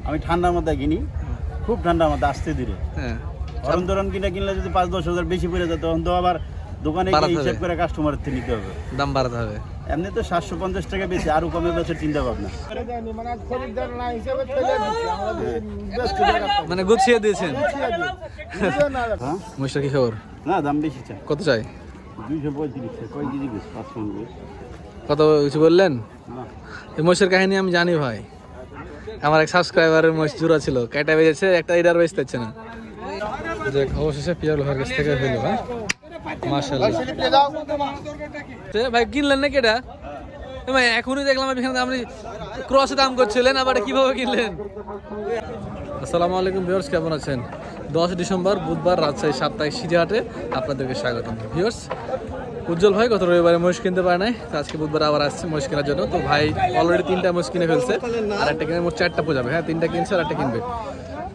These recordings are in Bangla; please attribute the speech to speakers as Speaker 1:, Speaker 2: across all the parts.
Speaker 1: আমি ঠান্ডার মধ্যে কিনি, খুব ঠান্ডার মধ্যে আসতে ধীরে।
Speaker 2: হ্যাঁ,
Speaker 1: ধরন কিনলে যদি 5-10 হাজার বেশি পড়ে যায় তখন তো আবার দোকানে হিসাব করে কাস্টমারের থেকে নিতে হবে,
Speaker 2: দাম বাড়াতে হবে।
Speaker 1: এমনি তো 750 টাকা বেশি, আরো কমে বেচার চিন্তা ভাবনা।
Speaker 2: মানে গুছিয়ে দিয়েছেন। মহিষটা কি খবর?
Speaker 1: না দাম বেশি চাই।
Speaker 2: কত চাই?
Speaker 1: 235 কয় কেজি বেশ 500
Speaker 2: কত কিছু বললেন? এই মহিষের কাহিনী আমি জানি ভাই। আমার এক সাবস্ক্রাইবারের মহিষ জোড়া ছিল, কেটে বেজেছে, একটা এটার বেচতে হচ্ছে না। অবশেষে পিয়ারুল ভাইয়ের কাছ থেকে হইলো। হ্যাঁ মাশাআল্লাহ। ভাই কিনলেন নাকি এটা? ভাই এখনই দেখলাম আপনি ক্রসে দাম করছিলেন, আবার কিভাবে কিনলেন? আসসালামু আলাইকুম ভিউয়ার্স, কেমন আছেন? 10 ডিসেম্বর বুধবার রাজশাহী সাপ্তাহিক সিটিহাটে আপনাদেরকে স্বাগতম। ভিউয়ার্স, উজ্জ্বল ভাই গত রবিবারে মহিষ কিনতে পারে নাই, আজকে বুধবার আবার আসছে মহিষ কেনার জন্য। তো ভাই অলরেডি 3টা মহিষ কিনে ফেলছে, আর একটা কিনে মোট 4টা বোঝাবে। হ্যাঁ 3টা কিনছে আর একটা কিনবে।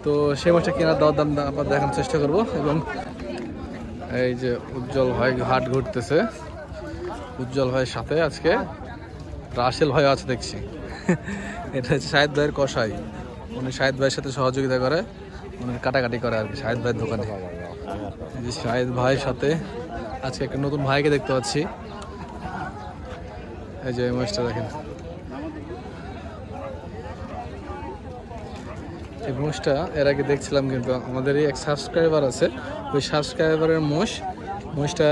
Speaker 2: তো সেই মহিষটা কেনার দরদাম আপনার দেখানোর চেষ্টা করবো। এবং এই যে উজ্জ্বল ভাই হাট ঘুরতেছে, উজ্জ্বল ভাইয়ের সাথে আজকে রাসেল ভাই আছে দেখছি। এটা হচ্ছে শাহেদ ভাইয়ের কসাই, উনি শাহেদ ভাইয়ের সাথে সহযোগিতা করে, উনি কাটাকাটি করে আর কি শাহেদ ভাইয়ের দোকানে। শাহেদ ভাইয়ের সাথে আজকে একটা নতুন ভাইকে দেখতে পাচ্ছি। এই যে মহিষটা দেখেন, এই মহিষটা এর আগে দেখছিলাম, কিন্তু আমাদেরই এক সাবস্ক্রাইবার আছে, ওই সাবস্ক্রাইবারের মহিষটা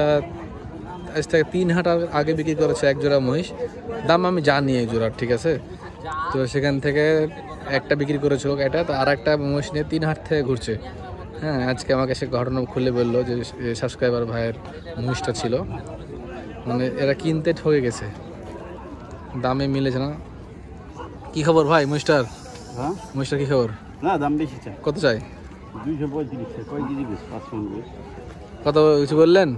Speaker 2: আজ থেকে 3 হাট আগে বিক্রি করেছে এক জোড়া মহিষ। দাম আমি জানি এই জোড়ার, ঠিক আছে। তো সেখান থেকে একটা বিক্রি করেছিল এটা, তো আর একটা মহিষ নিয়ে 3 হাট থেকে ঘুরছে। হ্যাঁ আজকে আমাকে সে ঘটনা খুলে বললো যে সাবস্ক্রাইবার ভাইয়ের মহিষটা ছিল, মানে এরা কিনতে ঠকে গেছে, দামে মিলেছে না। কি খবর ভাই মহিষটার?
Speaker 1: হ্যাঁ
Speaker 2: মহিষটার কি খবর?
Speaker 1: না দাম বেশি চাই।
Speaker 2: কত চাই?
Speaker 1: 235 কয় কেজি বেশ 500
Speaker 2: কত কিছু বললেন?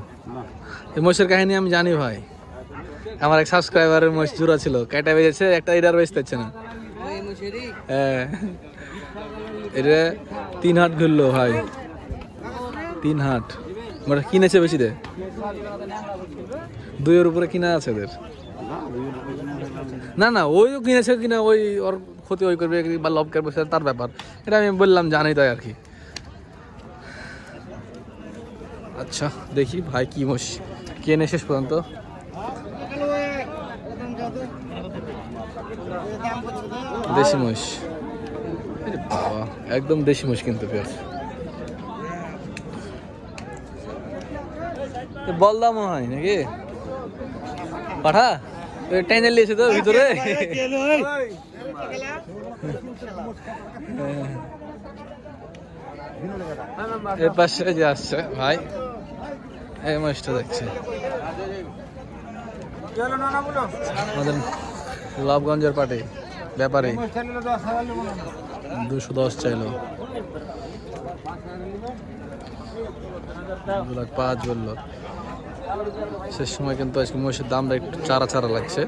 Speaker 2: এই মহিষের কাহিনী আমি জানি ভাই। আমার এক সাবস্ক্রাইবারের মহিষ জোড়া ছিল, কেটে বেজেছে, একটা এটার বেচতে হচ্ছে না। হ্যাঁ এটা 3 হাট ঘুরলো ভাই, 3 হাট মানে কিনেছে বেশি দে, 2-এর উপরে কিনা আছে এদের। না না ওই কিনেছে কিনা, ওই ওর ক্ষতি ওই করবে বা লব করবে সেটা তার ব্যাপার, এটা আমি বললাম জানি তাই আর কি। আচ্ছা দেখি ভাই কি মহিষ কেনে শেষ পর্যন্ত। দেশি মহিষ, বাবা একদম দেশি মহিষ কিন্তু পেঁয়াজ বলদা মনে হয় নাকি পাঠা টাইনে লিয়েছে তো ভিতরে। এর পাশে যে আসছে ভাই, এই মহিষটা দেখছে আমাদের লাভগঞ্জের পাটে ব্যাপারে 210 চাইলো, 2,05,000 বললো। শেষ সময় কিন্তু আজকে মহিষের দামটা একটু চারা লাগছে,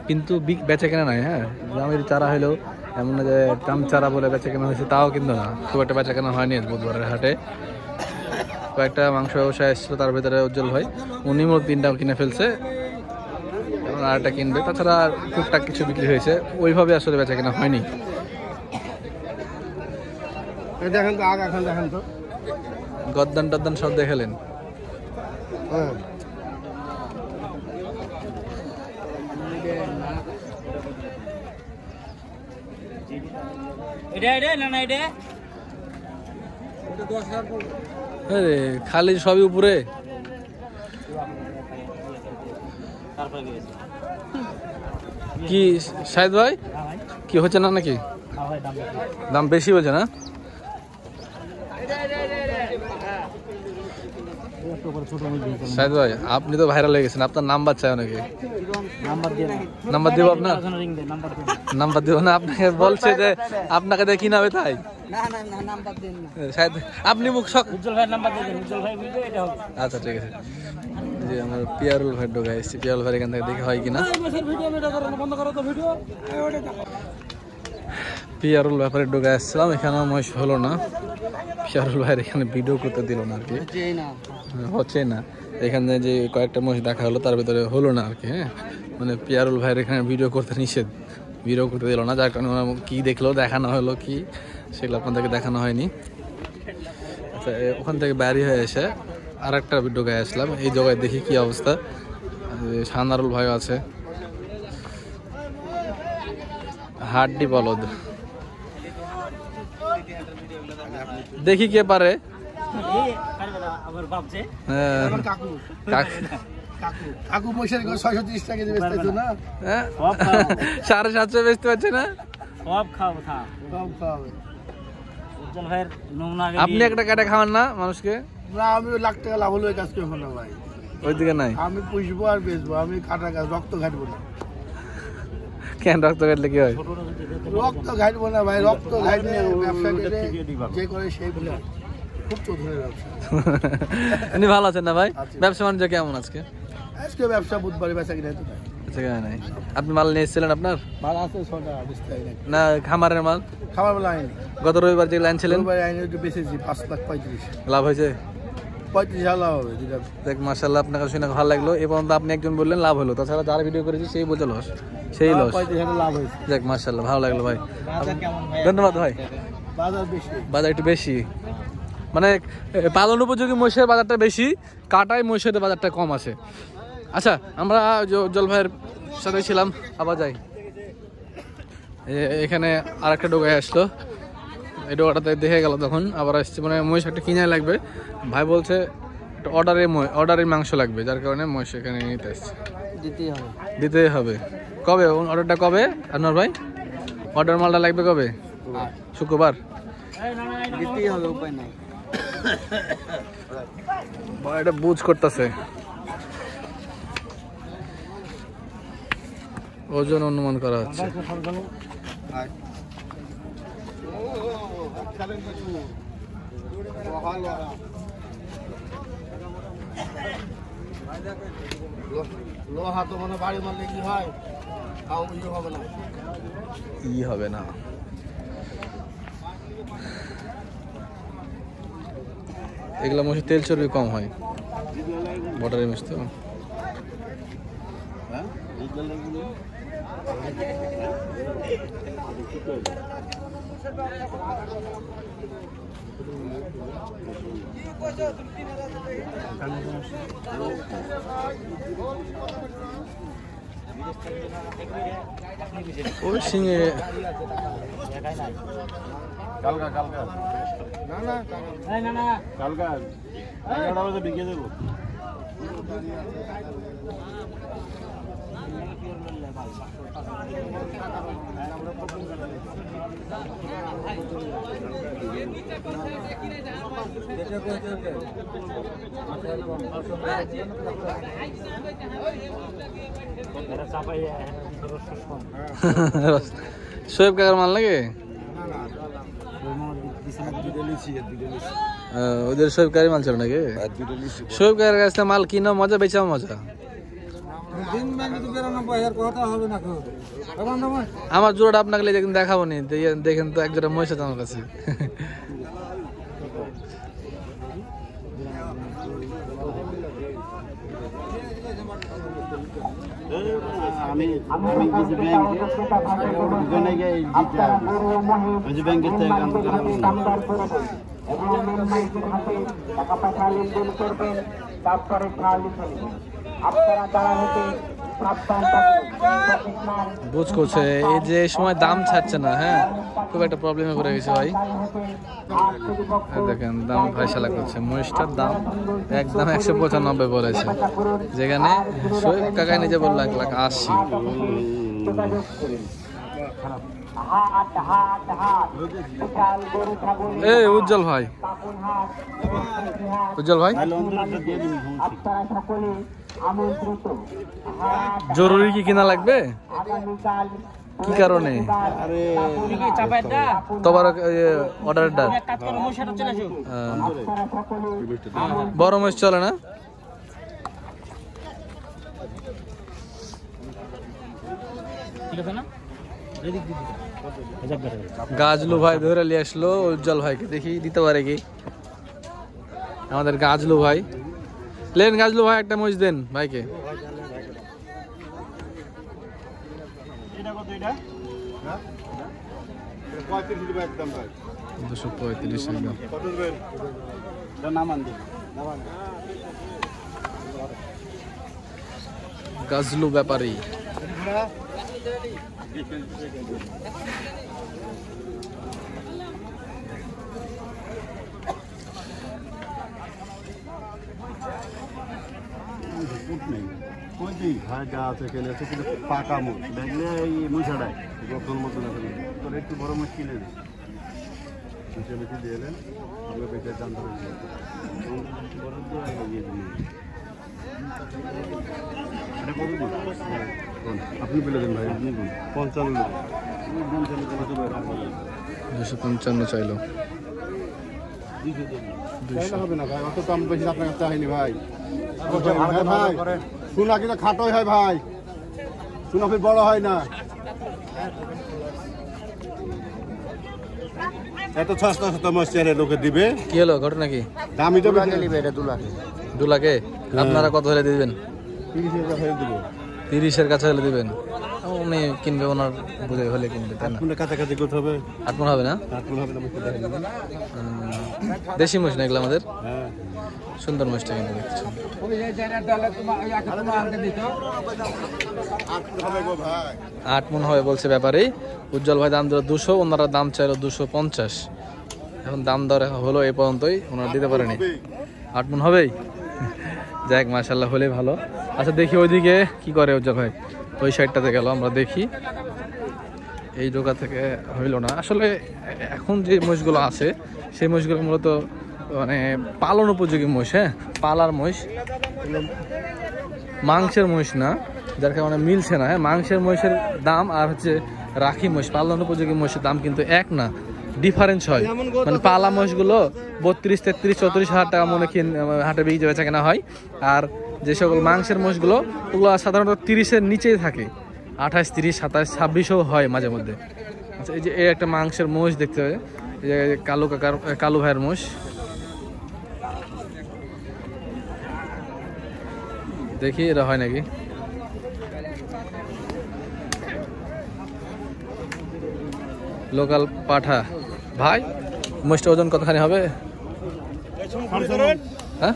Speaker 2: কিন্তু বেচা কেনা নাই। হ্যাঁ দামের চারা হলেও এমন না যে দাম চারা বলে বেচা কেনা হয়েছে, তাও কিন্তু না, খুব একটা বেচা কেনা হয়নি বুধবারের হাটে। কয়েকটা মাংস ব্যবসায় এসেছিল, তার ভিতরে উজ্জ্বল ভাই, উনি মোট 3টা কিনে ফেলছে, এখন আরেকটা কিনবে। তাছাড়া টুকটাক কিছু বিক্রি হয়েছে, ওইভাবে আসলে বেচা কেনা হয়নি।
Speaker 1: দেখেন তো আগে এখন দেখেন তো
Speaker 2: গদ্দান টদ্দান সব দেখালেন। খালি সবই উপরে। কি শাহেদ ভাই কি হচ্ছে না নাকি? দাম বেশি হয়েছে না? শাহেদ ভাই আপনি তো ভাইরাল হয়ে গেছেন, আপনার নাম্বার চাই নাকি? নাম্বার দিব আপনার? নাম্বার দিব না, আপনাকে বলছে যে আপনাকে দেখি না তাই। আপনি মুখ আচ্ছা ঠিক আছে। যে আমার পিয়ারুল ভাই ঢোকা এসেছি, পিয়ারুল ভাই এখান থেকে দেখে হয় কিনা। পিয়ারুল ব্যাপারে ঢোকা এসেছিলাম, এখানে মহিষ হলো না, পিয়ারুল ভাইয়ের এখানে ভিডিও করতে দিল না আর কি, হচ্ছে না। এখানে যে কয়েকটা মহিষ দেখা হলো তার ভিতরে হলো না আর কি। হ্যাঁ মানে পিয়ারুল ভাইয়ের এখানে ভিডিও করতে নিষেধ, ভিডিও করতে দিল না, যার কারণে ওরা কি দেখলো দেখানো হলো কি সেগুলো আপনাদেরকে দেখানো হয়নি। আচ্ছা, ওখান থেকে বাইরে হয়ে এসে আর একটা ভিডিও গায়ে আসলাম, এই জায়গায় দেখি কি অবস্থা। শাহনারুল ভাই আছে, হাড্ডি বলদ, দেখি কে পারে।
Speaker 3: কাকু পয়সা 630 টাকা দিয়ে বেচতেছো না?
Speaker 2: 750 বেচতে পারছে না।
Speaker 1: সব খাবো
Speaker 3: সব খাওয়াবে।
Speaker 1: উজ্জ্বল ভাইয়ের নমুনা
Speaker 2: আপনি একটা কাটা খাওয়ান না মানুষকে?
Speaker 3: না, আমি লাখ টাকা লাভ হলো এই কাজ করবো না ভাই।
Speaker 2: ওইদিকে নাই,
Speaker 3: আমি পুষবো আর বেচবো, আমি কাটা কাজ রক্ত ঘাটবো না।
Speaker 2: কেন রক্ত কাটলে কি হয়?
Speaker 3: রক্ত ঘাটবো না ভাই, রক্ত ঘাটলে ব্যবসা করে যে করে সেই বলে খুব চতুরের ব্যবসা।
Speaker 2: উনি ভালো আছেন না ভাই? ব্যবসা বাণিজ্য কেমন আজকে?
Speaker 3: আজকে ব্যবসা বুধবারে বেচা কিনা তো নাই।
Speaker 2: আচ্ছা, কেন নাই? আপনি মাল নিয়ে এসেছিলেন আপনার?
Speaker 3: মাল আছে 6টা বেচতে হয়
Speaker 2: না খামারের মাল?
Speaker 3: খাবার বেলা আইনি,
Speaker 2: গত রবিবার যে লাইন ছিলেন
Speaker 3: রবিবারে আইনি একটু বেচেছি 5,35,000।
Speaker 2: লাভ হয়েছে?
Speaker 3: 35,000 লাভ হবে যেটা।
Speaker 2: দেখ মাশাআল্লাহ, আপনার কাছে শুনে ভালো লাগলো। এ পর্যন্ত আপনি একজন বললেন লাভ হলো, তাছাড়া যারা ভিডিও করেছি সেই বলছে লস, সেই লস।
Speaker 3: 35,000 লাভ হয়েছে।
Speaker 2: দেখ মাশাআল্লাহ, ভালো লাগলো ভাই, ধন্যবাদ ভাই।
Speaker 3: বাজার বেশি,
Speaker 2: বাজার একটু বেশি, মানে পালন উপযোগী মহিষের বাজারটা বেশি, কাটাই মহিষের বাজারটা কম আছে। আচ্ছা, আমরা উজ্জ্বল ভাইয়ের সাথে ছিলাম, আবার যাই। এখানে আর একটা ডোগায় আসলো, এই ডোগাটাতে দেখে গেল, তখন আবার আসছে, মানে মহিষ একটা কিনে লাগবে। ভাই বলছে একটা অর্ডারের মাংস লাগবে, যার কারণে মহিষ এখানে নিতে আসছে। দিতেই হবে। কবে অর্ডারটা কবে আপনার ভাই? অর্ডার মালটা লাগবে কবে? শুক্রবার।
Speaker 3: দিতেই হবে, উপায় নাই।
Speaker 2: এটা বুঝ করতেছে, ওজন অনুমান করা হচ্ছে।
Speaker 3: লোহা তো মানে বাড়ি মারলে কি হয়? হবে না,
Speaker 2: হবে না। এগুলা মহিষ তেল চর্বি কম হয়, বর্ডারের মহিষ তো। ওই সিংহে
Speaker 1: কালকা বিকে দেবো।
Speaker 2: শোয়েব কাকার মাল লাগে? ওদের শোয়েব কাকার মাল ছিল নাকি? শোয়েব কাকার কাছ থেকে মাল কিনা মজা, বেচাও মজা। আমার জোড়াটা আপনাকে দেখেন, দেখাবো নি, দেখেন তো এক জোড়া মহিষ আছে আমার কাছে।
Speaker 1: আমি ব্যাংকের থেকে
Speaker 2: বুঝ করছে, এই যে সময় দাম ছাড়ছে না, হ্যাঁ খুব একটা প্রবলেমে পড়ে গেছে ভাই। দেখেন দাম ফাইসালা করছে, মহিষটার দাম একদম 195 বলেছে, যেখানে শোয়েব কাকাই নিজে বললো 1,80,000। এই উজ্জ্বল ভাই, জরুরি কি কিনা লাগবে? কি কারণে? তোমার অর্ডারটা বড় মহিষ চলে না? গাজলু ভাই ধরে নিয়ে আসলো উজ্জ্বল ভাইকে, দেখি দিতে পারে কি আমাদের গাজলু ভাই। লেন গাজলু ভাই, একটা মহিষ দেন ভাইকে। 235 একদম। গাজলু ব্যাপারী
Speaker 1: পাকা মুখ দেখলে এই মুছাটায় গোল মতো তোর একটু বড় মুখ কিনে বেশি দিয়ে এলেন আমরা বেকার জানতে পারি আপনি পেলে দেন ভাই আপনি
Speaker 2: 255 চাইলো।
Speaker 3: হবে না ভাই, অত দাম বেশি আপনার কাছে চাইনি ভাই। ভাই সোনা কিন্তু খাটোই হয় ভাই, সোনা ফির বড় হয় না।
Speaker 1: এত সস্তা সস্তা মাছ চেনে লোকে দিবে,
Speaker 2: কি হলো ঘটনা কি?
Speaker 1: দামি তো বেশি
Speaker 3: নিবে এটা 2 লাখে।
Speaker 2: 2 লাখে আপনারা কত হলে দিবেন?
Speaker 3: 30,000 টাকা হয়ে দিব।
Speaker 2: 30-এর কাছে হলে দিবেন? উনি কিনবে, ওনার বুঝে হলে কিনবে, তাই না?
Speaker 1: কাছাকাছি করতে হবে,
Speaker 2: 8 মণ হবে না? দেশি মোষ না এগুলো আমাদের?
Speaker 1: হ্যাঁ
Speaker 2: সুন্দর মোষটা কিন্তু দেখছি। 8 মণ হবে বলছে ব্যাপারে। উজ্জ্বল ভাই দাম দিল 200, ওনারা দাম চাইলো 250। এখন দাম দর হলো এই পর্যন্তই, ওনারা দিতে পারেনি। 8 মণ হবেই? যাক মাশাআল্লাহ, হলে ভালো। আচ্ছা দেখি ওইদিকে কি করে উজ্জ্বল ভাই। ওই সাইডটাতে গেল, আমরা দেখি। এই জায়গা থেকে হইল না আসলে। এখন যে মোষগুলো আছে সেই মোষগুলো মূলত মানে পালন উপযোগী মোষ। হ্যাঁ, পালার মোষ, মাংসের মোষ না, যার কারণে মিলছে না। হ্যাঁ, মাংসের মোষের দাম আর হচ্ছে রাখি মোষ, পালন উপযোগী মোষের দাম কিন্তু এক না, ডিফারেন্স হয়। মানে পালা মোষগুলো 32, 33, 34 হাজার টাকা মনে হাটে বিক্রি বেচা কেনা হয়। আর যে সকল মাংসের মোষগুলো ওগুলো সাধারণত 30-এর নিচেই থাকে, 28, 30, 27, 26ও হয় মাঝে মধ্যে। আচ্ছা এই যে এই একটা মাংসের মোষ দেখতে হবে, এই যে কালু ভাইয়ের মোষ। দেখি এটা হয় নাকি। লোকাল পাঠা ভাই, মোষটা ওজন কতখানি হবে? হ্যাঁ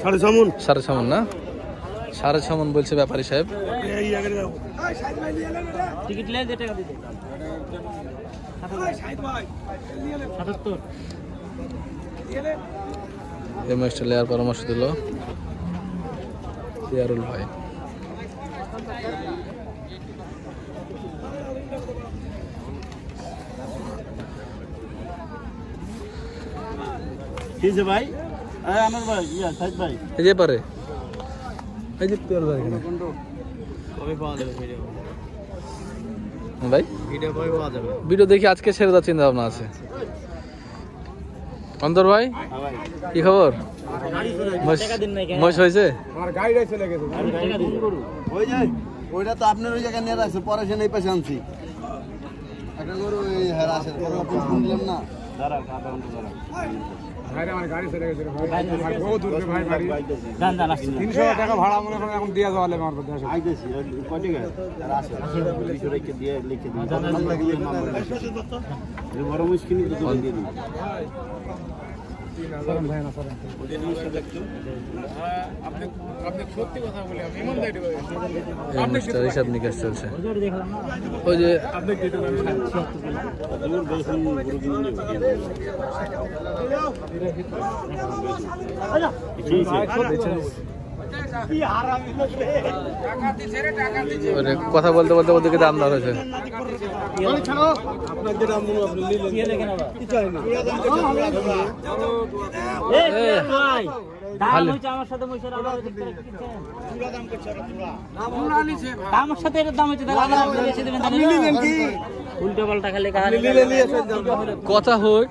Speaker 2: 6.5 মণ না? 6.5 মণ বলছে ব্যাপারী সাহেব। এই মোষটা লেয়ার পরামর্শ দিল ইয়ারুল ভাই।
Speaker 1: কিছে ভাই? আমার ভাই সাইদ ভাই
Speaker 2: এই যে পারে, এই যে তোর ভাই এখানে
Speaker 1: কবে পাওয়া যাবে ভিডিও?
Speaker 2: ভাই
Speaker 1: ভিডিও কবে পাওয়া যাবে?
Speaker 2: ভিডিও দেখি আজকে ছেড়ে দেওয়ার চিন্তা ভাবনা আছে। অন্তর ভাই কি খবর? মোষ হয়েছে?
Speaker 3: ওই যে ওইটা তো আপনার ওই জায়গায় নিয়ে রাখছে, পরে সে নেই পাশে আনছি একটা গরু। ওই হেরা আছে, আপনি শুনলেন না?
Speaker 1: দাঁড়া আধা ঘন্টা দাঁড়া।
Speaker 4: গাড়ি চলে গেছে ভাই, বহুত দূর ভাই গাড়ি। 300 টাকা ভাড়া মনে করেন এখন দিয়ে যাওয়ালে আমার দেশে।
Speaker 1: আইতেছি কয় টাকা? আর আছে 200 টাকা দিয়ে লিখে দিই। নাম লাগিয়ে এই বড় মুশকিল তো দিয়ে দিই।
Speaker 2: হিসাব নিকাশ চলছে। ওই যে কথা বলতে বলতে ওদিকে দাম দর হয়েছে।
Speaker 5: উল্টো পাল্টা খালি
Speaker 2: কথা হোক।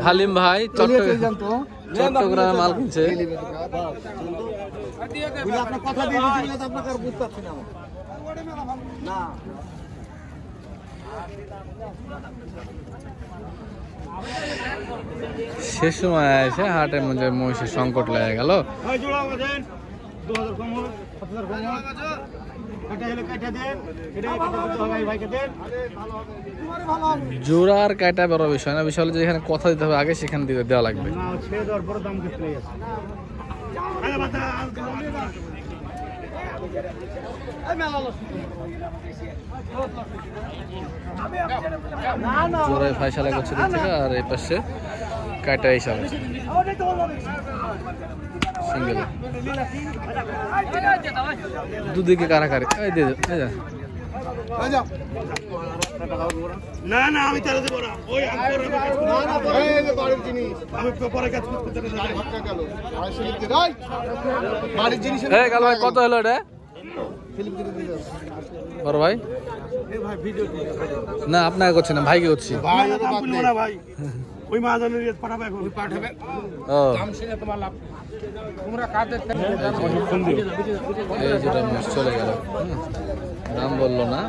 Speaker 2: হালিম ভাই চট্টগ্রামে মাল কিনছে। শেষ সময় এসে হাটের মধ্যে মহিষের সংকট লেগে গেল। জোড়া আর কাটা বড় বিষয় না, বিষয় হলো যে এখানে কথা দিতে হবে আগে, সেখানে দিতে দেওয়া লাগবে। জোড়ায় ফাইসালা করছে দিক থেকে, আর এই পাশে কাটা হিসাবে সিঙ্গেল, দুদিকে কারাকারি। এই দে
Speaker 1: না না আমি চালাতে পারবো না, ওই বাড়ির জিনিস আমি পরে কাজ করতে বাড়ির জিনিস।
Speaker 2: কাল ভাই কত হলো এটা বড় ভাই? না আপনাকে করছি না, ভাইকে করছি।
Speaker 1: ভাই ওই মাহাজনের পাঠাবে, এখন পাঠাবে।
Speaker 2: ও এই জোড়া মহিষ চলে গেল, দাম বললো না,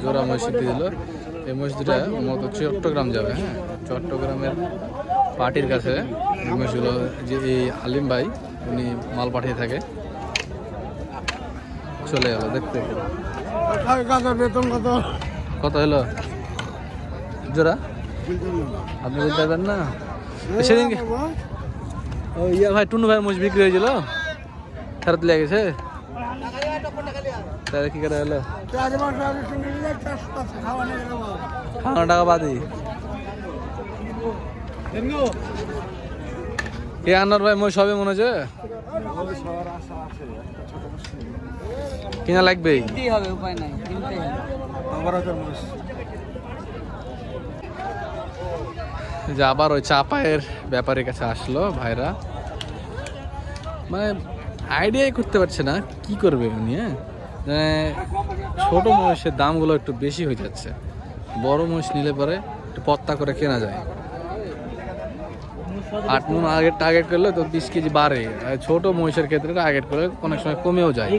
Speaker 2: জোড়া মহিষ দিয়ে দিল। এই মহিষ দুটা মতো চট্টগ্রাম যাবে। হ্যাঁ, চট্টগ্রামের পার্টির কাছে এই মহিষগুলো, যে এই আলিম ভাই উনি মাল পাঠিয়ে থাকে। চলে গেল দেখতে।
Speaker 3: বেতন কত
Speaker 2: কত হলো জোড়া আপনি বলতে পারবেন না? সেদিনকে ও ইয়া ভাই, টুনু ভাই মোষ বিক্রি হয়েছিল, ফেরত লেগে গেছে, তাহলে কি করে হলো? খাওয়ানো টাকা বাদই। কে আনার ভাই মোষ হবে মনে হচ্ছে? কিনা লাগবে,
Speaker 5: উপায় নাই,
Speaker 2: যে আবার ওই চাপায়ের ব্যাপারের কাছে আসলো ভাইরা, মানে আইডিয়াই করতে পারছে না কি করবে উনি। হ্যাঁ, ছোট মহিষের দামগুলো একটু বেশি হয়ে যাচ্ছে, বড় মহিষ নিলে পরে একটু পত্তা করে কেনা যায়। 8 মণ আগের টার্গেট করলে তো 20 কেজি বাড়ে, আর ছোট মহিষের ক্ষেত্রে টার্গেট করলে অনেক সময় কমেও যায়।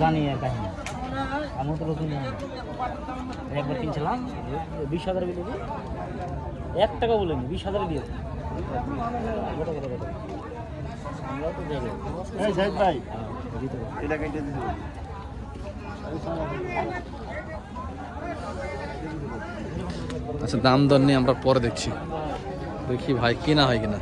Speaker 5: জানি আমার তো নতুন একবার কিনছিলাম 20,000 বিলে, 1 টাকা বলেনি, 20,000 দিয়েছে।
Speaker 2: আচ্ছা, দাম দর নিয়ে আমরা পরে দেখছি, দেখি ভাই কিনা হয় কিনা।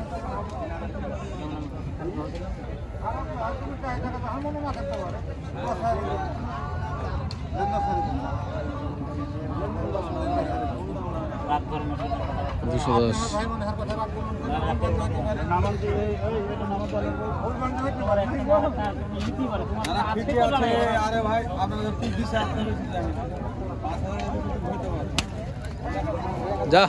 Speaker 2: যা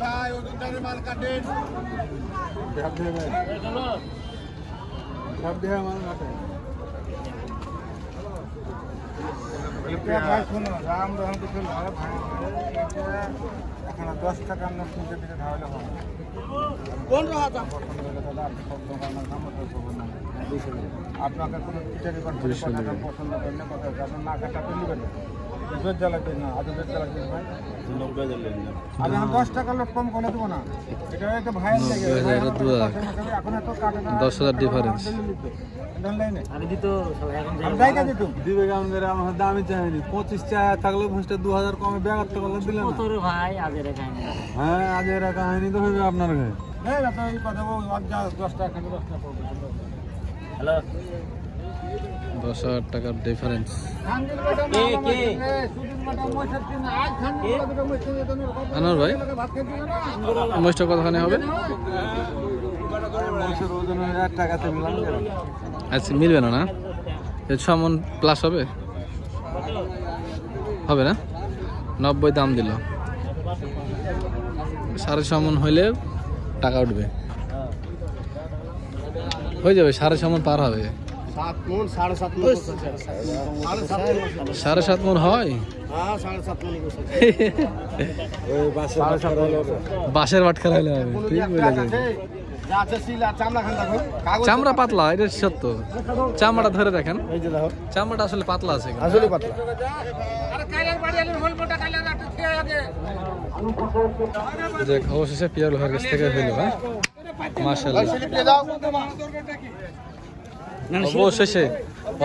Speaker 3: ভাই ওজনটারে মাল কাটেন, সব দিয়ে মাল কাটেন। ভাই শোনো, রাম রহম কিছু ভালো ভাই, এখন 10 টাকার নোট কিনতে দিতে তাহলে হবে। কোন রাজা পছন্দ হলে দাদা আপনি সব দোকানের নাম আপনাকে কোনো টিচারি করতে পছন্দ করলে কথা হচ্ছে, আপনার না কাটা নেবেন না, বেশ জ্বালাবেন না, আজ বেশ জ্বালাবেন ভাই। 10 টাকা লোক কম করে দেবো না, এটা একটা ভাইয়ের লেগে এখন এত কাটে না,
Speaker 2: 10,000 ডিফারেন্স।
Speaker 4: দামি চাইনি 25 চায় থাকলে 2000 কমে 72 টাকা দিলেন
Speaker 5: ভাই। আজের কাহিনী,
Speaker 4: হ্যাঁ আজের কাহিনী তো হবে আপনার কাছে।
Speaker 5: হ্যালো
Speaker 2: 10,000 টাকার ডিফারেন্স। আনোয়ার ভাই, মহিষটা কতখানি হবে? আচ্ছা, মিলবে না? 6 মণ প্লাস হবে, হবে না? 90 দাম দিল, 6.5 মণ হইলে টাকা উঠবে, হয়ে যাবে। 6.5 মণ পার হবে, 7.5 মণ হয়। বাঁশের বাটখারা হলে হবে, ঠিক বলেছে। চামড়া পাতলা, এটা সত্য। চামড়াটা ধরে দেখেন, চামড়াটা আসলে পাতলা আছে,
Speaker 3: আসলে পাতলা।
Speaker 2: দেখ অবশেষে পিয়ারুল ভাইয়ের কাছ থেকে হইলো। হ্যাঁ মাশাআল্লাহ,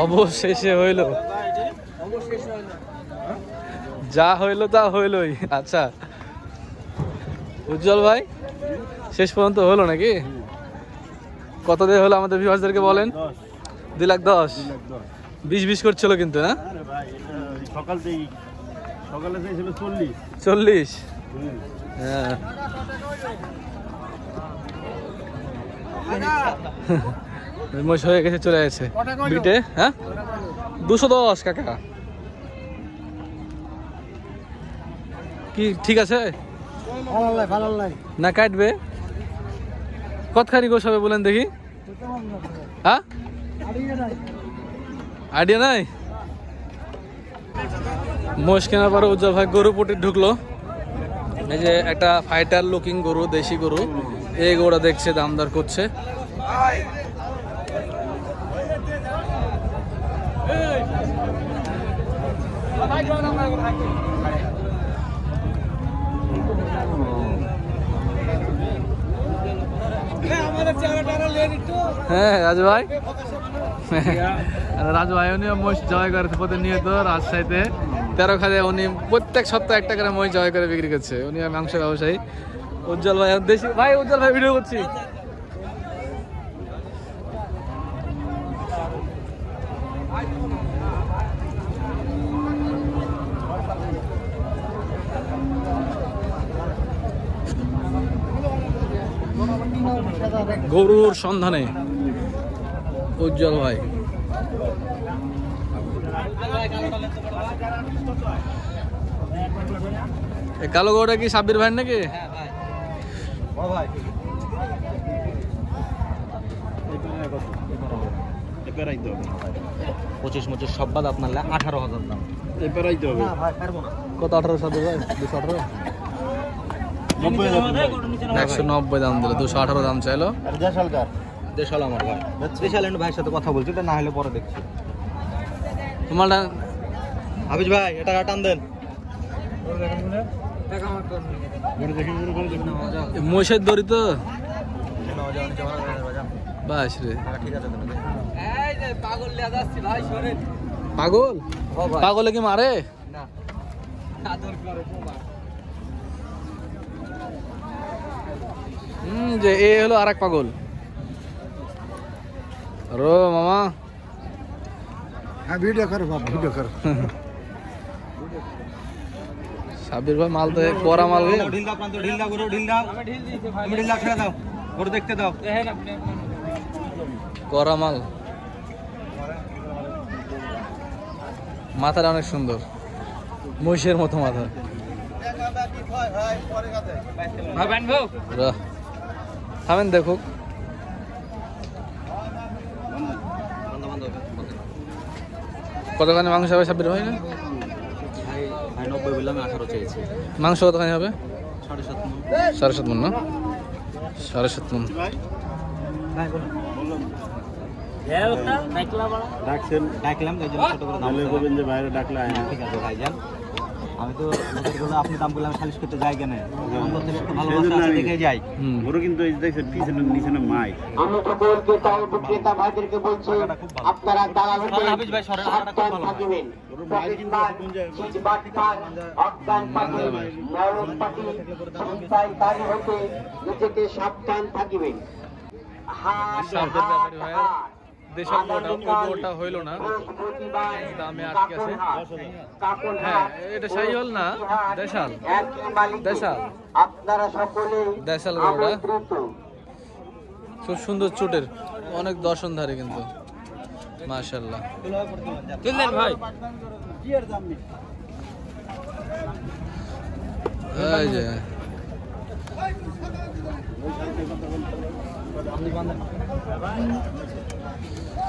Speaker 2: অবশেষে হইলো, যা হইলো তা হইলোই। আচ্ছা উজ্জ্বল ভাই, শেষ পর্যন্ত হলো নাকি? কত দিয়ে হলো আমাদের ভিউয়ার্সদেরকে বলেন। 2,10,000। 20 করছিল কিন্তু না?
Speaker 1: সকালে ছিল 40।
Speaker 2: 40। হ্যাঁ মহিষ হয়ে গেছে, চলে গেছে বিটে। হ্যাঁ 210 কাকা, কি ঠিক আছে না? কাটবে কতখানি গোস হবে বলেন দেখি? হ্যাঁ আইডিয়া নাই। মোষ কেনার পরে উজ্জ্বল ভাই গরু পটি ঢুকলো। এই যে একটা ফাইটার লুকিং গরু, দেশি গরু, এই গরুটা দেখছে, দামদার করছে। হ্যাঁ রাজু ভাই, রাজু ভাই উনি মহিষ জয় করে প্রতিনিয়ত রাজশাহীতে 13 খাদে। উনি প্রত্যেক সপ্তাহে একটা করে মহিষ জয় করে বিক্রি করছে। উনি মাংস ব্যবসায়ী। উজ্জ্বল ভাই দেশি ভাই, উজ্জ্বল ভাই ভিডিও করছি। গরুর সন্ধানে উজ্জ্বল ভাই। কালো গরুটা কি সাব্বির ভাই নাকি?
Speaker 5: পঁচিশ সব বাদ আপনার 18,000 দাম।
Speaker 2: কত? 18 সাব্বির ভাই? 218। 190 দাম দিল, 218 দাম চাইলো।
Speaker 5: দেশাল আমার ভাই, দেশাল ভাইয়ের সাথে কথা বলছি, এটা না হলে পরে দেখছি।
Speaker 2: তোমারটা
Speaker 5: হাফিজ ভাই এটা টান দেন।
Speaker 2: মহিষের দড়ি তো বাস রে। পাগল? পাগলে কি মারে? যে এ হলো আরেক পাগল। রো মামা,
Speaker 3: হ্যাঁ ভিডিও করো বাপ, ভিডিও করো।
Speaker 2: সাব্বির ভাই মাল তো করা মাল।
Speaker 5: ঢিল দাও প্রান্ত, ঢিল দাও গরু, ঢিল দাও। আমি ঢিল দাও, ছেড়ে দাও, গরু দেখতে দাও।
Speaker 2: করা মাল, মাথাটা অনেক সুন্দর, মহিষের মতো মাথা। থামেন দেখুক। কতখানি মাংস হবে সাব্বির ভাই? না
Speaker 5: 90 বললাম, 18 চেয়েছি।
Speaker 2: মাংস কতখানি হবে?
Speaker 5: 7.5
Speaker 2: মণ না? 7.5 মণ।
Speaker 5: ডাকলাম তাই জন্য ছোট করে দাম বলবেন যে বাইরে ডাকলে আয় না। ঠিক আছে ভাইজান, আমি তো আপনি দাম বললাম সালিশ করতে যাই কেন? ভালোবাসা আছে দেখে যাই।
Speaker 1: গরু কিন্তু এই দেখছেন পিছনে নিচে মাই।
Speaker 6: আমি সকল ক্রেতা ও বিক্রেতা ভাইদেরকে বলছি, আপনারা দালাল হতে
Speaker 5: হাফিজ ভাই সরেন, এটা খুব ভালো
Speaker 6: থাকবেন। চিটবাটপার হতে নিজেকে সাবধান থাকিবেন।
Speaker 2: দেশাল গরুটা হইলো না, দামে আটকে আছে। হ্যাঁ এটা শাহিওয়াল না, দেশাল। দেশাল,
Speaker 6: আপনারা সকলে
Speaker 2: দেশাল গরুটা খুব সুন্দর চুটের, অনেক দর্শনধারী কিন্তু মাশাআল্লাহ। ভাই এই যে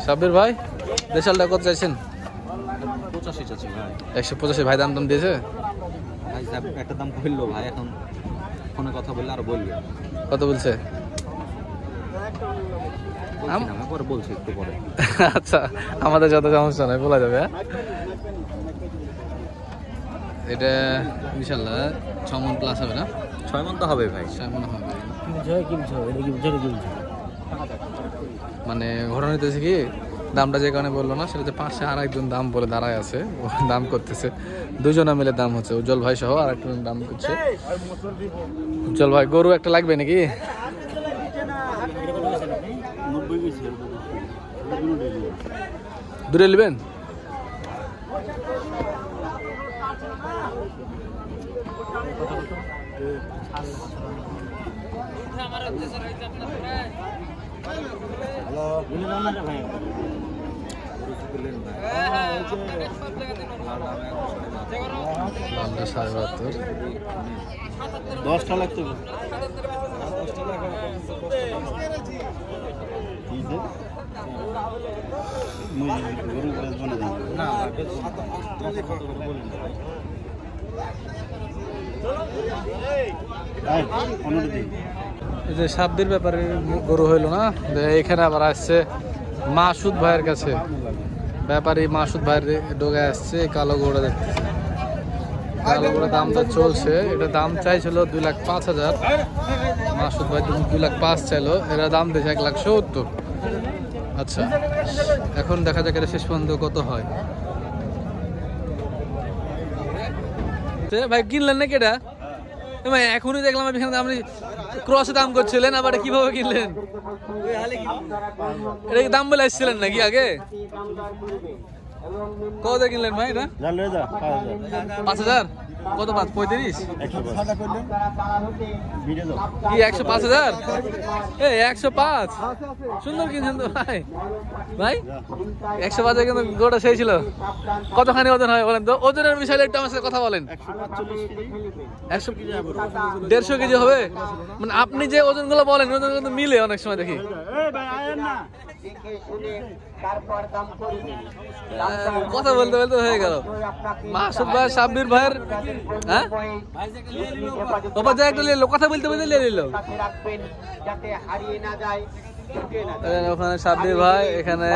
Speaker 2: সাব্বির ভাই, দেশালটা কত চাইছেন?
Speaker 5: 85 চাচ্ছি ভাই।
Speaker 2: 185 ভাই দাম দিয়েছে?
Speaker 5: ভাই সাহেব একটা দাম বললো ভাই, এখন ফোনে কথা বললে আর বলবে।
Speaker 2: কত বলছে?
Speaker 5: আমি পরে বলছি একটু পরে।
Speaker 2: আচ্ছা, আমাদের যত সমস্যা নয়, বলা যাবে। এটা ইনশাল্লাহ 6 মণ প্লাস হবে না?
Speaker 5: 6 মণ তো হবে ভাই।
Speaker 2: 6 মণ হবে। মানে ঘটনা হইতেছে কি, দামটা যে কারণে বললো না, সেটা যে পাশে আর একজন দাম বলে দাঁড়ায় আছে, ও দাম করতেছে, দুজনে মিলে দাম হচ্ছে, উজ্জ্বল ভাই সহ আর একজন দাম করছে। উজ্জ্বল ভাই, গরু একটা লাগবে নাকি?
Speaker 1: 90 গেছে
Speaker 2: দূরে নেবেন? দামটা 72.5।
Speaker 1: 10টা লাগতো
Speaker 2: এই যে সাব্বির ব্যাপারে গরু হইলো না, এখানে আবার আসছে মাসুদ ভাইয়ের কাছে। ব্যাপারী মাসুদ ভাইয়ের ডোগে আসছে কালো গরুটা দেখতেছে। কালো গরুর দামটা চলছে, এটা দাম চাইছিল 2,05,000, মাসুদ ভাই 2,05,000 চাইলো, এরা দাম দিয়েছে 1,70,000। আচ্ছা, এখন দেখা যাক এটা শেষ পর্যন্ত কত হয়। ভাই কিনলেন নাকি এটা? ভাই এখনই দেখলাম এখানে আপনি ক্রসে দাম করছিলেন, আবার কিভাবে কিনলেন? এটা কি দাম বলে আসছিলেন নাকি আগে? কত কিনলেন ভাই এটা? 5,000? কত? 35? কি 105,000? 105? সুন্দর কিনছেন তো ভাই। ভাই 105 কিন্তু গোটা সেই ছিল। কতখানি ওজন হয় বলেন তো? ওজনের বিষয়ে একটু আমার সাথে কথা বলেন। 150 কেজি হবে? মানে আপনি যে ওজন গুলো বলেন ওজন কিন্তু মিলে অনেক সময় দেখি। কথা বলতে বলতে হয়ে গেল। মাসুদ ভাই, সাব্বির ভাইয়ের, হ্যাঁ বাবা যা একটা নিল, কথা বলতে বলতে নিয়ে নিল। ওখানে সাব্বির ভাই, এখানে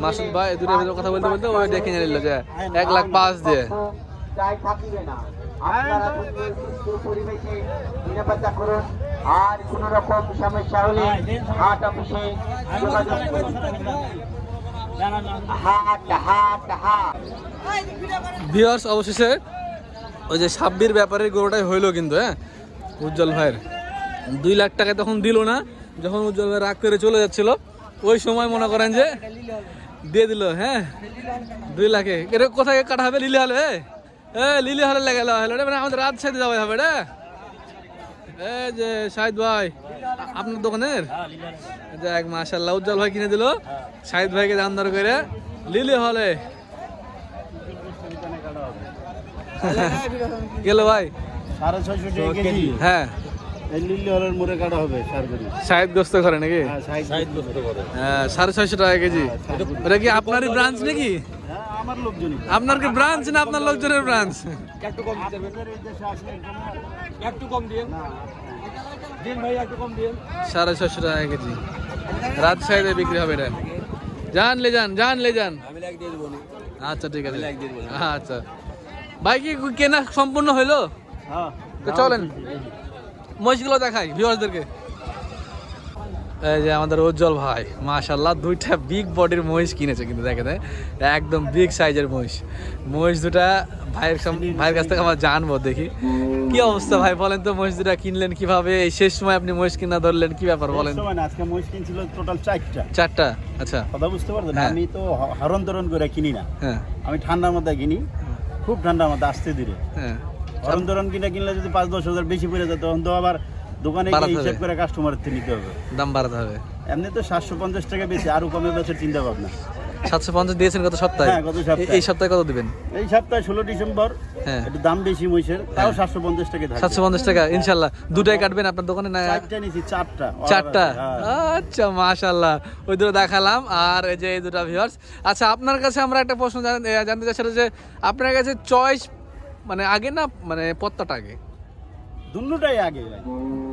Speaker 2: মাসুদ ভাই, দুটোর ভিতরে কথা বলতে বলতে ওই ডেকে নিয়ে নিল যে 1,05,000 দিয়ে। আর কোন রকম সমস্যা হলে হাট অফিসে যোগাযোগ করুন। ভিউয়ার্স, অবশেষে ওই যে সাব্বির ব্যাপারের গরুটাই হইলো কিন্তু, হ্যাঁ উজ্জ্বল ভাইয়ের 2 লাখ টাকা তখন দিল না, যখন উজ্জ্বল ভাই রাগ করে চলে যাচ্ছিল ওই সময় মনে করেন যে দিয়ে দিল। হ্যাঁ 2 লাখে। এটা কোথায় কাটা হবে? লিলি হলে? লিলি হলে লাগালো হলো, মানে আমাদের রাত সাইডে যাওয়া হবে রে। এই যে শাহিদ ভাই আপনার দোকানের, যাক মাশাআল্লাহ, উজ্জ্বল ভাই কিনে দিল শাহিদ ভাইকে দাম দর করে লিলি হলে গেল ভাই
Speaker 1: 650 টাকা কেজি।
Speaker 2: হ্যাঁ,
Speaker 1: এই লিলি হলের মোড়ে কাটা হবে সারগরি।
Speaker 2: শাহিদ গোস্ত করে নাকি?
Speaker 1: হ্যাঁ, শাহিদ গোস্ত করে।
Speaker 2: হ্যাঁ, 650 টাকা কেজি। এটা কি আপনারই ব্রাঞ্চ নাকি?
Speaker 1: হ্যাঁ, আমার লোকজনই।
Speaker 2: আপনার কি ব্রাঞ্চ না আপনার লোকজনের ব্রাঞ্চ?
Speaker 4: একটু কম দিন, একটু কম দিন ভাই, একটু কম দিন।
Speaker 2: 650 টাকা কেজি রাত সাইডে বিক্রি হবে এটা। যান লে যান, যান লে যান। আচ্ছা ঠিক আছে, আচ্ছা ভাই কি কেনা সম্পূর্ণ হইলো?
Speaker 1: হ্যাঁ,
Speaker 2: তো চলেন মহিষগুলো দেখাই ভিউয়ারদেরকে। এই যে আমাদের উজ্জ্বল ভাই মাশাআল্লাহ 2টা বিগ বডির মহিষ কিনেছে কিন্তু, দেখেন একদম বিগ সাইজের মহিষ। মহিষ দুটা ভাইয়ের কাছ থেকে আমরা জানবো, দেখি কি অবস্থা ভাই বলেন তো। মহিষ দুটা কিনলেন কিভাবে? এই শেষ সময় আপনি মহিষ কিনা ধরলেন, কি ব্যাপার বলেন?
Speaker 1: আজকে মহিষ কিনছিল টোটাল 4টা।
Speaker 2: 4টা? আচ্ছা,
Speaker 1: কথা বুঝতে পারছেন?
Speaker 2: হ্যাঁ।
Speaker 1: আমি তো হরণ তরণ করে কিনি না,
Speaker 2: হ্যাঁ
Speaker 1: আমি ঠান্ডার মধ্যে কিনি, খুব ঠান্ডার মধ্যে আসতে ধীরে।
Speaker 2: হ্যাঁ,
Speaker 1: হরণ তরণ কিনলে যদি 5-10 হাজার বেশি পড়ে যেত, তখন তো আবার দোকানে
Speaker 2: বাড়াতে
Speaker 1: গিয়ে হিসাব
Speaker 2: হবে।
Speaker 1: করে কাস্টমারের থেকে নিতে হবে,
Speaker 2: দাম বাড়াতে হবে।
Speaker 1: এমনি তো 750 টাকা বেশি, আরো কমে বেচার চিন্তা ভাবনা।
Speaker 2: 750 দিয়েছেন গত সপ্তাহে?
Speaker 1: হ্যাঁ, গত সপ্তাহে।
Speaker 2: এই সপ্তাহে কত দিবেন?
Speaker 1: এই সপ্তাহে 16 ডিসেম্বর,
Speaker 2: হ্যাঁ
Speaker 1: একটু দাম বেশি মহিষের, তাও 750 টাকা থাকবে।
Speaker 2: 750 টাকা ইনশাল্লাহ। দুটাই কাটবেন আপনার দোকানে না?
Speaker 1: 4টা নিছি, 4টা।
Speaker 2: 4টা?
Speaker 1: হ্যাঁ।
Speaker 2: আচ্ছা মাশাআল্লাহ, ওই দুটো দেখালাম। আর এই যে এই দুটো ভিউয়ার্স, আচ্ছা আপনার কাছে আমরা একটা প্রশ্ন জানতে চাচ্ছিলাম যে আপনার কাছে চয়েস মানে আগে না মানে পত্তাটা আগে?
Speaker 1: দুটোটাই আগে ভাই,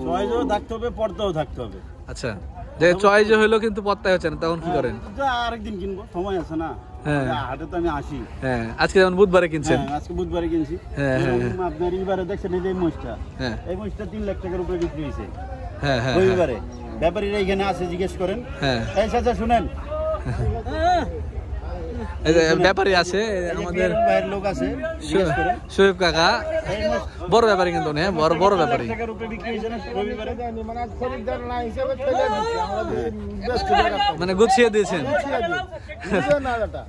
Speaker 1: চয়েসও থাকতে হবে, পর্দাও থাকতে হবে।
Speaker 2: আচ্ছা, যে চয়েস হইলো কিন্তু পত্তায় হচ্ছে না, তখন কি করেন?
Speaker 1: আরেকদিন কিনবো, সময় আছে না।
Speaker 2: হ্যাঁ।
Speaker 1: হাটে তো আমি আসি।
Speaker 2: হ্যাঁ, আজকে যেমন বুধবারে কিনছেন।
Speaker 1: হ্যাঁ, আজকে বুধবারে কিনছি।
Speaker 2: হ্যাঁ, হ্যাঁ,
Speaker 1: এরকম আপনার এইবারে দেখছেন এই যে মহিষটা,
Speaker 2: হ্যাঁ
Speaker 1: এই মহিষটা 3 লাখ টাকার উপরে বিক্রি হয়েছে
Speaker 2: হ্যাঁ হ্যাঁ
Speaker 1: রবিবারে। ব্যাপারীরা এখানে আছে, জিজ্ঞেস করেন।
Speaker 2: হ্যাঁ।
Speaker 1: এই চাচা শুনেন,
Speaker 2: এই যে ব্যাপারী আছে আমাদের
Speaker 1: ভাইয়ের লোক আছে, জিজ্ঞেস করেন।
Speaker 2: শোয়েব কাকা,
Speaker 1: এই মহিষ
Speaker 2: বড় ব্যাপারী কিন্তু হ্যাঁ, বড় বড়
Speaker 1: 3 লাখ
Speaker 2: ব্যাপারী।
Speaker 1: টাকার উপরে বিক্রি হয়েছে না রবিবারে।
Speaker 3: মানে খরিদ্দার না হিসেবে ফেলে দিচ্ছি আমরা, ব্যস্ত জায়গা
Speaker 2: মানে গুছিয়ে দিয়েছেন,
Speaker 3: না এটা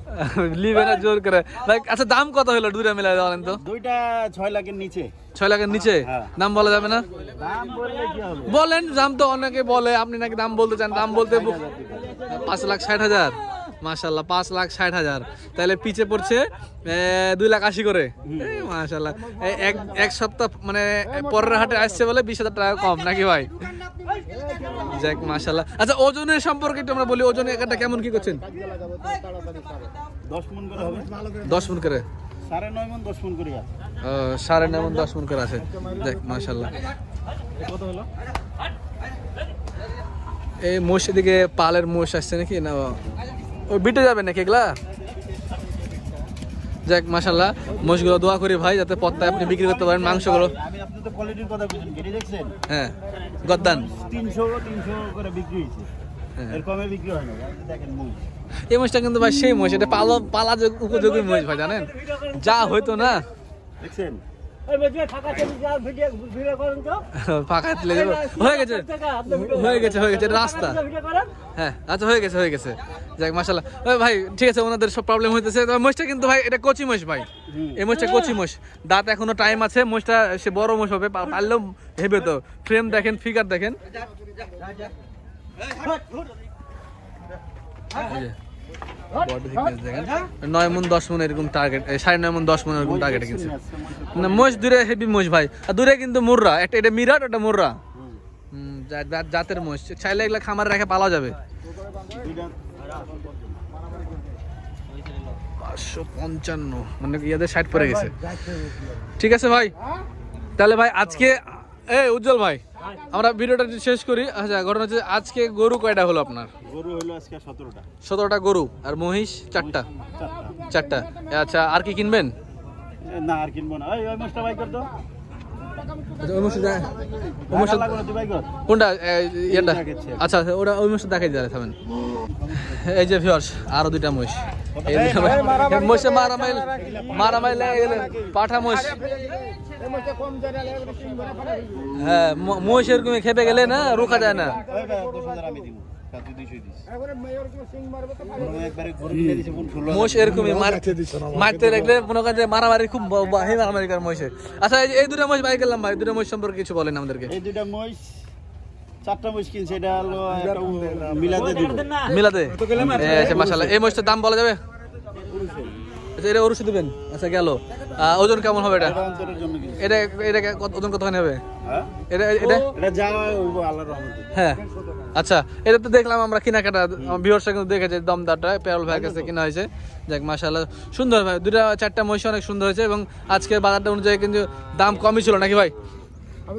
Speaker 2: লিবে না জোর করে। ভাই আচ্ছা, দাম কত হলো দুইটা মিলাই বলেন তো?
Speaker 1: দুইটা 6 লাখের নিচে।
Speaker 2: 6 লাখের নিচে?
Speaker 1: হ্যাঁ।
Speaker 2: দাম বলা যাবে না?
Speaker 1: দাম বললে কি হবে?
Speaker 2: বলেন, দাম তো অনেকে বলে, আপনি নাকি দাম বলতে চান, দাম বলতে 5,60,000। মাশাল্লাহ, 5,60,000। তাহলে পিছে পড়ছে 2,80,000 করে। মাশাল্লাহ, এক সপ্তাহ মানে পরের হাটে আসছে বলে 20,000 টাকা কম নাকি ভাই? যাক মাশাল্লাহ। আচ্ছা, ওজনের সম্পর্কে একটু আমরা বলি, ওজন একটা কেমন কি করছেন?
Speaker 1: 10 মণ করে হবে।
Speaker 2: 10 মণ করে?
Speaker 1: 9.5 মণ 10 মণ করে আছে।
Speaker 2: 9.5 মণ 10 মণ করে আছে। দেখ মাশাল্লাহ।
Speaker 1: কত হলো?
Speaker 2: এই মোষ দিকে পালের মোষ আসছে নাকি না ওই বিটে যাবে নাকি এগুলা? যাক মাশাল্লাহ, মোষগুলো দোয়া করি ভাই যাতে পত্তায় আপনি বিক্রি করতে পারেন মাংসগুলো।
Speaker 1: আমি আপনি তো কোয়ালিটির কথা বুঝেন, গেড়ি দেখছেন?
Speaker 2: হ্যাঁ, গদ্দান
Speaker 1: 300 করে বিক্রি হয়েছে,
Speaker 2: হ্যাঁ।
Speaker 1: এর কমে বিক্রি হয় না। দেখেন মহিষ,
Speaker 2: এই মোষটা কিন্তু ভাই সেই মোষ, এটা পালা উপযোগী মোষ ভাই, জানেন যা হইতো না
Speaker 1: দেখছেন?
Speaker 2: ফাঁকা তুলে যাবো। হয়ে গেছে হয়ে গেছে হয়ে গেছে, এটা রাস্তা। হ্যাঁ আচ্ছা, হয়ে গেছে হয়ে গেছে। যাক মাশাল্লাহ ভাই, ঠিক আছে, ওনাদের সব প্রবলেম হইতেছে। তবে মোষটা কিন্তু ভাই এটা কচি মোষ ভাই, এই মোষটা কচি মোষ, দাঁত এখনো টাইম আছে। মোষটা সে বড় মোষ হবে, পারলেও হেবে তো। ফ্রেম দেখেন, ফিগার দেখেন। এই যে body thickness দেখেন, 9 মণ 10 মণ এরকম টার্গেট, 9.5 মণ 10 মণ এরকম টার্গেট কিনছে না। মোষ দূরে হেভি মোষ ভাই, আর দূরে কিন্তু মুর্রা, একটা এটা মিরাট, ওটা মুর্রা। জাতের মোষ, চাইলে এগুলা খামারে রেখে পালা যাবে। 555 মানে ইয়াদের 60 পড়ে গেছে। ঠিক আছে ভাই, তাহলে ভাই আজকে উজ্জ্বল ভাই আমরা ভিডিওটা শেষ করি। আচ্ছা, ঘটনা হচ্ছে আজকে গরু কয়টা হলো আপনার?
Speaker 1: গরু হলো আজকে 17টা।
Speaker 2: 17টা গরু, আর মহিষ 4টা। 4টা। আচ্ছা, আর কি কিনবেন?
Speaker 1: না আর কিনবো না। ওই মোষটা বাই কর তো।
Speaker 2: ওই মোষটা
Speaker 1: লাগবে না, তুই বাই কর।
Speaker 2: কোনটা? এটা আচ্ছা, ওটা ওই মোষটা দেখাই যায় থামেন। এই যে ভিউয়ার্স, আরো 2টা মোষ। এই মোষে মারামারি লেগে গেলে পাঠা মোষ। হ্যাঁ, মোষ এরকম খেপে গেলে না রোকা যায় না।
Speaker 1: 10,000 আমি দিব, তুই 200 দিস। একবারে গরু কিনে দিছে কোন 16।
Speaker 2: মোষ এরকমই মারতে রাখলে মনে করেন যে মারামারি খুব মারামারি করে মোষে। আচ্ছা, এই 2টা মোষ বাই করলাম ভাই, 2টা মোষ সম্পর্কে কিছু বলেন আমাদেরকে।
Speaker 1: এই 2টা মোষ, 4টা মোষ কিনছে, এটা হলো একটা মিলাতে দিব।
Speaker 2: মিলাতে? আচ্ছা মাশাআল্লাহ, এই মোষটার দাম বলা যাবে? আচ্ছা, এটা ওরুষে দিবেন। আচ্ছা গেল, ওজন কেমন হবে এটা?
Speaker 1: অন্তরের জন্য কিনছে।
Speaker 2: এটা ওজন কতখানি হবে?
Speaker 1: হ্যাঁ,
Speaker 2: এটা
Speaker 1: যা হইব আল্লাহর রহমতে।
Speaker 2: হ্যাঁ আচ্ছা, এটা তো দেখলাম আমরা কেনাকাটা, ভিউয়ার্সরা কিন্তু দেখেছে দমদারটা পেরল ভাইয়ের কাছে কিনা হয়েছে। যাক মাশাআল্লাহ, সুন্দর ভাই, 2টা মহিষ অনেক সুন্দর হয়েছে, এবং আজকের বাজারটা অনুযায়ী কিন্তু দাম কমই ছিল নাকি ভাই?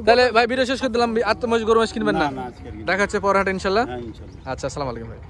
Speaker 2: তাহলে ভাই ভিডিও শেষ করে দিলাম। আর তো মহিষ গরু মহিষ কিনবেন না? দেখা হচ্ছে পরের হাটে ইনশাল্লাহ।
Speaker 1: হ্যাঁ ইনশাআল্লাহ।
Speaker 2: আচ্ছা, আসসালামু আলাইকুম ভাই।